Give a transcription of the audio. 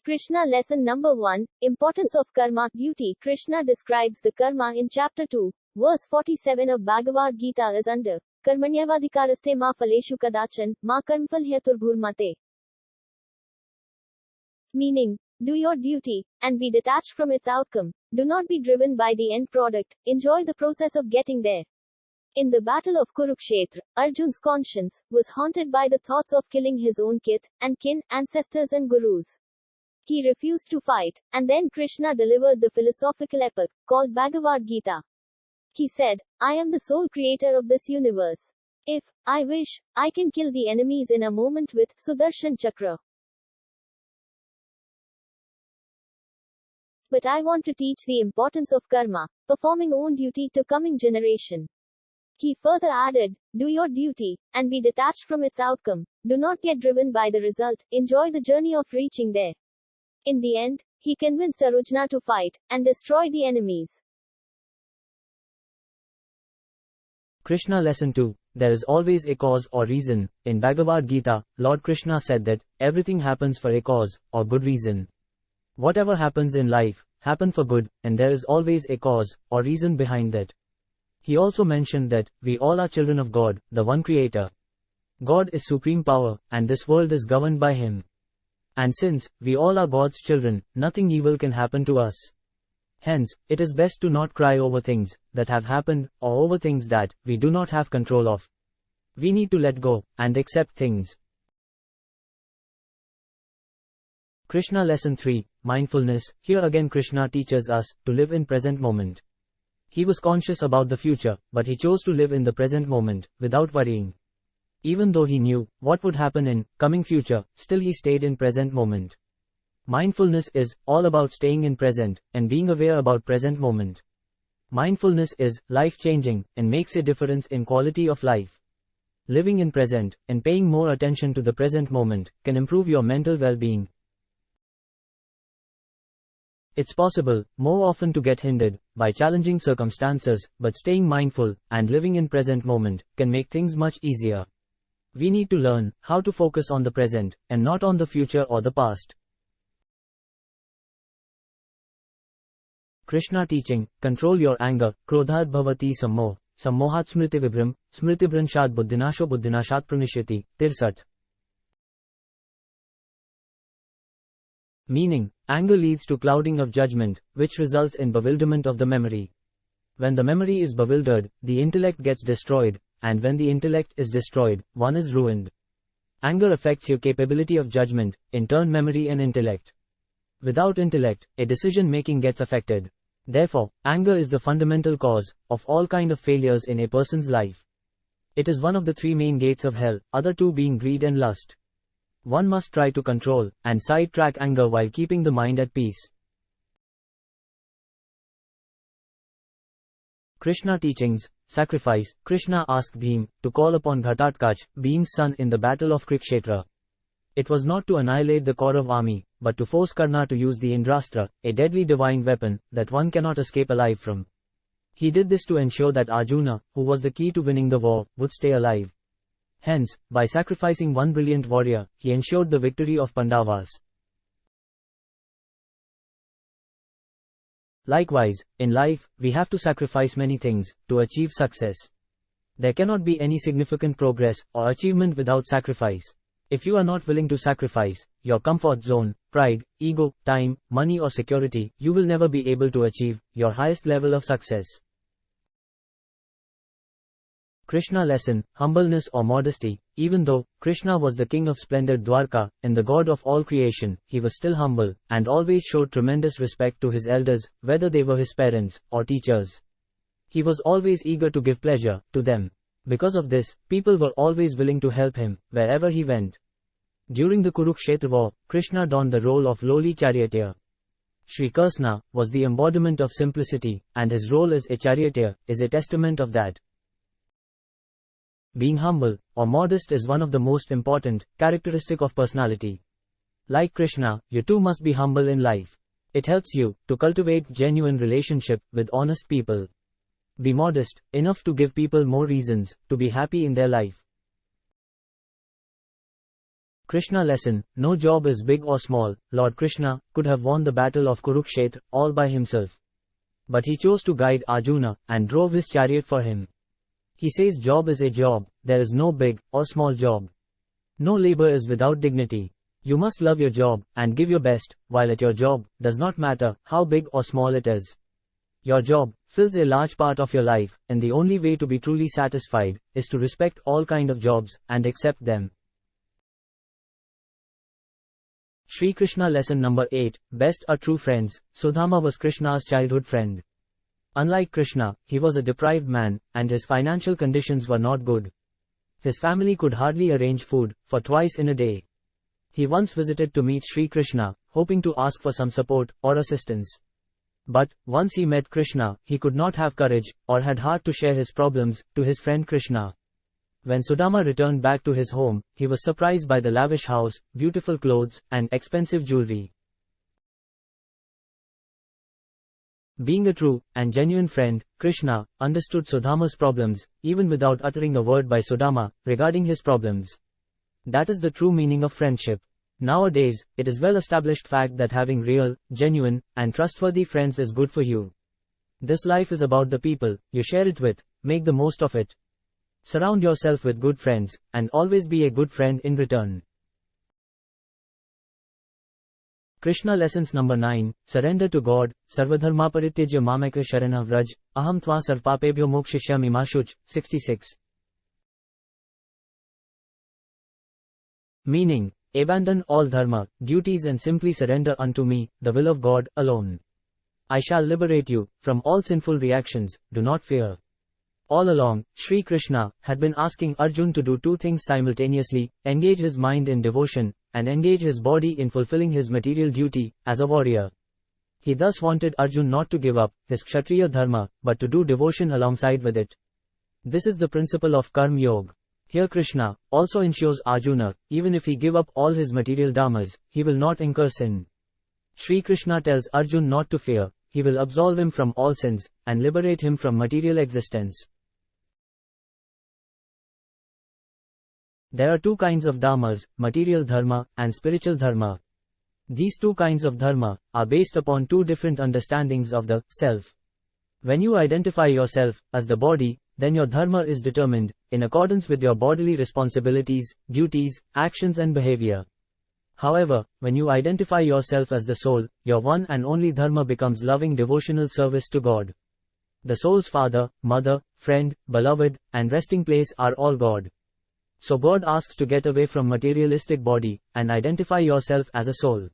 Krishna Lesson Number 1, Importance of Karma, Duty. Krishna describes the karma in chapter 2, verse 47 of Bhagavad Gita as under Karmanyavadhikaraste ma phaleshu kadachan, ma karmphal heturbhurmate. Meaning, do your duty, and be detached from its outcome. Do not be driven by the end product, enjoy the process of getting there. In the battle of Kurukshetra, Arjun's conscience was haunted by the thoughts of killing his own kith and kin, ancestors and gurus. He refused to fight, and then Krishna delivered the philosophical epic, called Bhagavad Gita. He said, I am the sole creator of this universe. If I wish, I can kill the enemies in a moment with Sudarshan Chakra. But I want to teach the importance of karma, performing own duty to coming generation. He further added, do your duty, and be detached from its outcome. Do not get driven by the result, enjoy the journey of reaching there. In the end, he convinced Arjuna to fight, and destroy the enemies. Krishna Lesson 2. There is always a cause or reason. In Bhagavad Gita, Lord Krishna said that, everything happens for a cause, or good reason. Whatever happens in life, happen for good, and there is always a cause, or reason behind that. He also mentioned that, we all are children of God, the one Creator. God is supreme power, and this world is governed by Him. And since, we all are God's children, nothing evil can happen to us. Hence, it is best to not cry over things that have happened, or over things that we do not have control of. We need to let go, and accept things. Krishna Lesson 3, Mindfulness. Here again Krishna teaches us to live in present moment. He was conscious about the future, but he chose to live in the present moment, without worrying. Even though he knew what would happen in coming future, still he stayed in present moment. Mindfulness is all about staying in present, and being aware about present moment. Mindfulness is life-changing, and makes a difference in quality of life. Living in present, and paying more attention to the present moment, can improve your mental well-being. It's possible, more often, to get hindered by challenging circumstances, but staying mindful and living in present moment can make things much easier. We need to learn how to focus on the present and not on the future or the past. Krishna Teaching. Control your anger. Krodhat bhavati sammoh. Sammohat smriti vibhram. Smriti vranshad buddhinasho buddhinashat pranishyati. 63. Meaning, anger leads to clouding of judgment, which results in bewilderment of the memory. When the memory is bewildered, the intellect gets destroyed, and when the intellect is destroyed, one is ruined. Anger affects your capability of judgment, in turn memory and intellect. Without intellect, a decision-making gets affected. Therefore, anger is the fundamental cause of all kind of failures in a person's life. It is one of the three main gates of hell, other two being greed and lust. One must try to control and sidetrack anger while keeping the mind at peace. Krishna Teachings. Sacrifice. Krishna asked Bhim to call upon Ghatatkacha, Bhim's son, in the battle of Kurukshetra. It was not to annihilate the Kaurav army, but to force Karna to use the Indrastra, a deadly divine weapon that one cannot escape alive from. He did this to ensure that Arjuna, who was the key to winning the war, would stay alive. Hence, by sacrificing one brilliant warrior, he ensured the victory of Pandavas. Likewise, in life, we have to sacrifice many things to achieve success. There cannot be any significant progress or achievement without sacrifice. If you are not willing to sacrifice your comfort zone, pride, ego, time, money or security, you will never be able to achieve your highest level of success. Krishna Lesson. Humbleness or modesty. Even though Krishna was the king of splendid Dwarka and the god of all creation, he was still humble, and always showed tremendous respect to his elders, whether they were his parents or teachers. He was always eager to give pleasure to them. Because of this, people were always willing to help him wherever he went. During the Kurukshetra war, Krishna donned the role of lowly charioteer. Shri Krishna was the embodiment of simplicity, and his role as a charioteer is a testament of that. Being humble or modest is one of the most important characteristic of personality. Like Krishna, you too must be humble in life. It helps you to cultivate genuine relationship with honest people. Be modest enough to give people more reasons to be happy in their life. Krishna lesson, no job is big or small. Lord Krishna could have won the battle of Kurukshetra all by himself. But he chose to guide Arjuna and drove his chariot for him. He says job is a job, there is no big or small job. No labor is without dignity. You must love your job and give your best, while at your job, does not matter how big or small it is. Your job fills a large part of your life, and the only way to be truly satisfied is to respect all kind of jobs and accept them. Shri Krishna lesson number 8, best are true friends. Sudama was Krishna's childhood friend. Unlike Krishna, he was a deprived man, and his financial conditions were not good. His family could hardly arrange food for twice in a day. He once visited to meet Shri Krishna, hoping to ask for some support or assistance. But, once he met Krishna, he could not have courage, or had heart to share his problems to his friend Krishna. When Sudama returned back to his home, he was surprised by the lavish house, beautiful clothes, and expensive jewelry. Being a true and genuine friend, Krishna understood Sudama's problems, even without uttering a word by Sudama regarding his problems. That is the true meaning of friendship. Nowadays, it is well-established fact that having real, genuine, and trustworthy friends is good for you. This life is about the people you share it with. Make the most of it. Surround yourself with good friends, and always be a good friend in return. Krishna lessons number 9, surrender to God. Sarvadharma parityajya mameka sharana vraj, aham tva sarvpapebhyo mokshishyami ma shuch. 66. Meaning, abandon all dharma, duties and simply surrender unto me, the will of God, alone. I shall liberate you from all sinful reactions, do not fear. All along, Sri Krishna had been asking Arjuna to do two things simultaneously, engage his mind in devotion, and engage his body in fulfilling his material duty, as a warrior. He thus wanted Arjuna not to give up his Kshatriya dharma, but to do devotion alongside with it. This is the principle of Karma Yoga. Here Krishna also ensures Arjuna, even if he give up all his material dharmas, he will not incur sin. Sri Krishna tells Arjuna not to fear, he will absolve him from all sins, and liberate him from material existence. There are two kinds of dharmas, material dharma and spiritual dharma. These two kinds of dharma are based upon two different understandings of the self. When you identify yourself as the body, then your dharma is determined in accordance with your bodily responsibilities, duties, actions and behavior. However, when you identify yourself as the soul, your one and only dharma becomes loving devotional service to God. The soul's father, mother, friend, beloved, and resting place are all God. So God asks to get away from materialistic body and identify yourself as a soul.